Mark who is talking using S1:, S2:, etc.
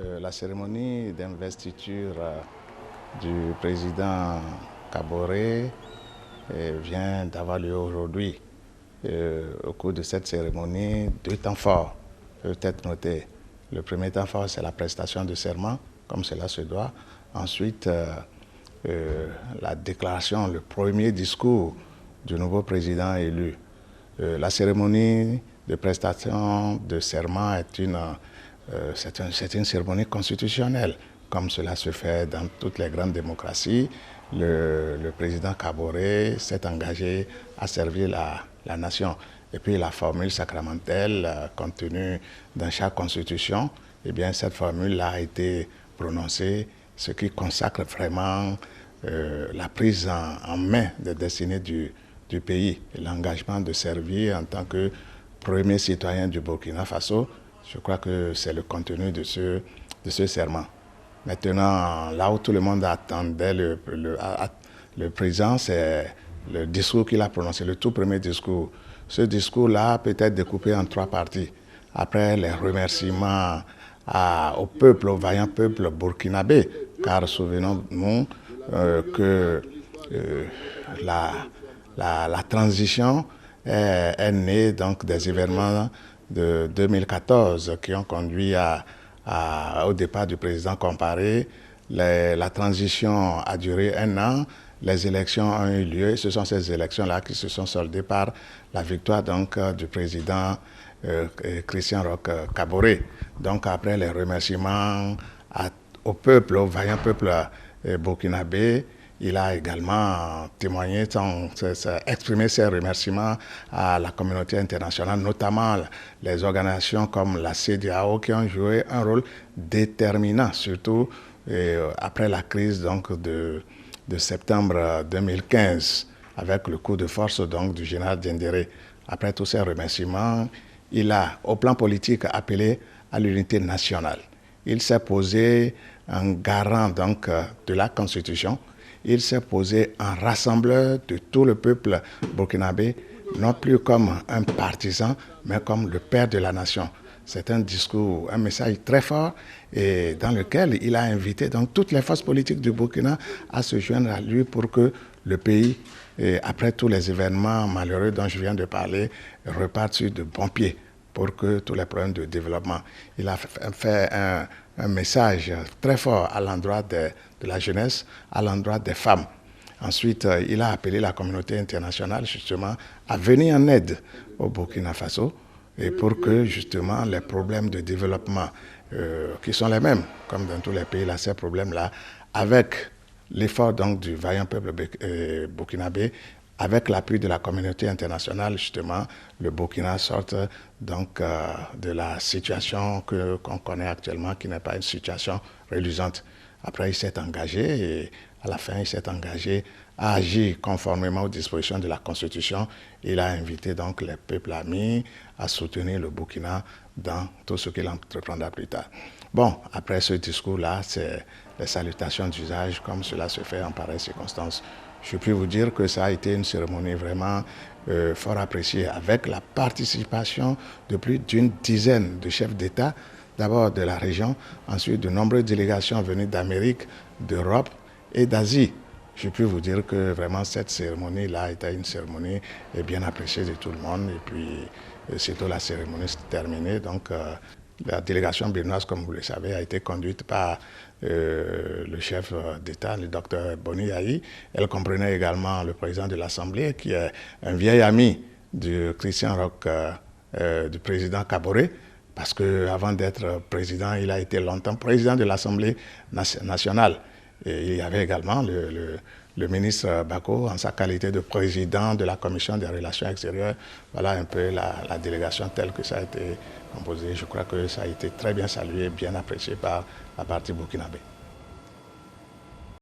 S1: La cérémonie d'investiture du président Kaboré vient d'avoir lieu aujourd'hui. Au cours de cette cérémonie, deux temps forts peuvent être notés. Le premier temps fort, c'est la prestation de serment, comme cela se doit. Ensuite, la déclaration, le premier discours du nouveau président élu. La cérémonie de prestation de serment est une cérémonie constitutionnelle, comme cela se fait dans toutes les grandes démocraties. Le président Kaboré s'est engagé à servir la nation. Et puis la formule sacramentelle contenue dans chaque constitution, eh bien cette formule-là a été prononcée, ce qui consacre vraiment la prise en main des destinées du pays, l'engagement de servir en tant que premier citoyen du Burkina Faso. Je crois que c'est le contenu de ce serment. Maintenant, là où tout le monde attendait le président, c'est le discours qu'il a prononcé, le tout premier discours. Ce discours-là peut être découpé en trois parties. Après les remerciements au peuple, au vaillant peuple burkinabé, car souvenons-nous que la transition est née donc des événements de 2014 qui ont conduit au départ du président Comparé. La transition a duré 1 an, les élections ont eu lieu et ce sont ces élections-là qui se sont soldées par la victoire donc, du président Christian Roch Kaboré. Donc après les remerciements au peuple, au vaillant peuple burkinabé, il a également témoigné, exprimé ses remerciements à la communauté internationale, notamment les organisations comme la CEDEAO qui ont joué un rôle déterminant, surtout après la crise donc, de septembre 2015, avec le coup de force donc, du général Diendéré. Après tous ces remerciements, il a, au plan politique, appelé à l'unité nationale. Il s'est posé un garant donc, de la Constitution. Il s'est posé un rassembleur de tout le peuple burkinabé, non plus comme un partisan, mais comme le père de la nation. C'est un discours, un message très fort et dans lequel il a invité donc, toutes les forces politiques du Burkina à se joindre à lui pour que le pays, après tous les événements malheureux dont je viens de parler, reparte sur de bons pieds pour que tous les problèmes de développement. Il a fait un message très fort à l'endroit de la jeunesse, à l'endroit des femmes. Ensuite, il a appelé la communauté internationale justement à venir en aide au Burkina Faso et pour que justement les problèmes de développement qui sont les mêmes, comme dans tous les pays, là, ces problèmes-là, avec l'effort donc du vaillant peuple burkinabé, avec l'appui de la communauté internationale, justement, le Burkina sorte donc de la situation qu'on connaît actuellement, qui n'est pas une situation reluisante. Après, il s'est engagé et à la fin, il s'est engagé à agir conformément aux dispositions de la Constitution. Il a invité donc les peuples amis à soutenir le Burkina dans tout ce qu'il entreprendra plus tard. Bon, après ce discours-là, c'est les salutations d'usage comme cela se fait en pareilles circonstances. Je puis vous dire que ça a été une cérémonie vraiment fort appréciée avec la participation de plus d'une dizaine de chefs d'État, d'abord de la région, ensuite de nombreuses délégations venues d'Amérique, d'Europe et d'Asie. Je peux vous dire que vraiment cette cérémonie-là a été une cérémonie bien appréciée de tout le monde et puis surtout la cérémonie terminée. Donc la délégation béninoise, comme vous le savez, a été conduite par le chef d'État, le docteur Boni Yahi. Elle comprenait également le président de l'Assemblée, qui est un vieil ami du Christian Roch, du président Kaboré, parce qu'avant d'être président, il a été longtemps président de l'Assemblée nationale. Et il y avait également le ministre Bako en sa qualité de président de la Commission des relations extérieures. Voilà un peu la délégation telle que ça a été composé. Je crois que ça a été très bien salué, bien apprécié par la partie burkinabé.